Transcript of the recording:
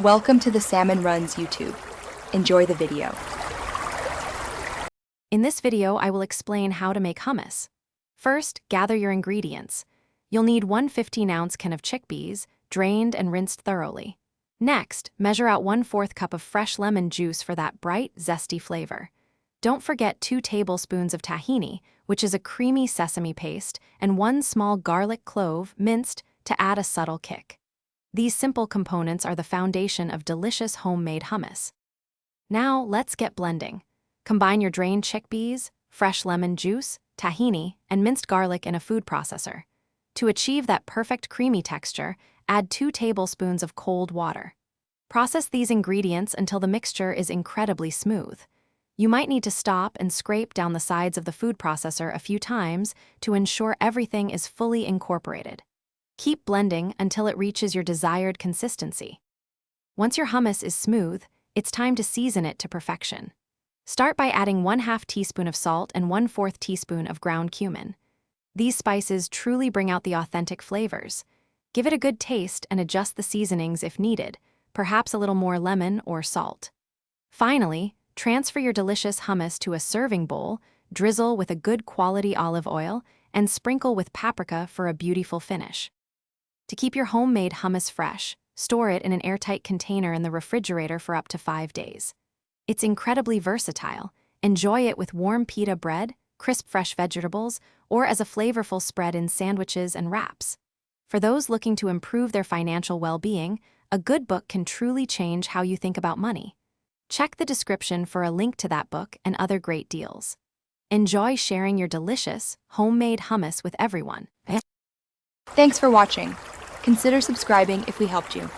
Welcome to the Salmon Runs YouTube. Enjoy the video. In this video, I will explain how to make hummus. First, gather your ingredients. You'll need one 15-ounce can of chickpeas, drained and rinsed thoroughly. Next, measure out 1/4 cup of fresh lemon juice for that bright, zesty flavor. Don't forget 2 tablespoons of tahini, which is a creamy sesame paste, and 1 small garlic clove, minced, to add a subtle kick. These simple components are the foundation of delicious homemade hummus. Now, let's get blending. Combine your drained chickpeas, fresh lemon juice, tahini, and minced garlic in a food processor. To achieve that perfect creamy texture, add 2 tablespoons of cold water. Process these ingredients until the mixture is incredibly smooth. You might need to stop and scrape down the sides of the food processor a few times to ensure everything is fully incorporated. Keep blending until it reaches your desired consistency. Once your hummus is smooth, it's time to season it to perfection. Start by adding 1/2 teaspoon of salt and 1/4 teaspoon of ground cumin. These spices truly bring out the authentic flavors. Give it a good taste and adjust the seasonings if needed, perhaps a little more lemon or salt. Finally, transfer your delicious hummus to a serving bowl, drizzle with a good quality olive oil, and sprinkle with paprika for a beautiful finish. To keep your homemade hummus fresh, store it in an airtight container in the refrigerator for up to 5 days. It's incredibly versatile. Enjoy it with warm pita bread, crisp fresh vegetables, or as a flavorful spread in sandwiches and wraps. For those looking to improve their financial well-being, a good book can truly change how you think about money. Check the description for a link to that book and other great deals. Enjoy sharing your delicious, homemade hummus with everyone. Thanks for watching. Consider subscribing if we helped you.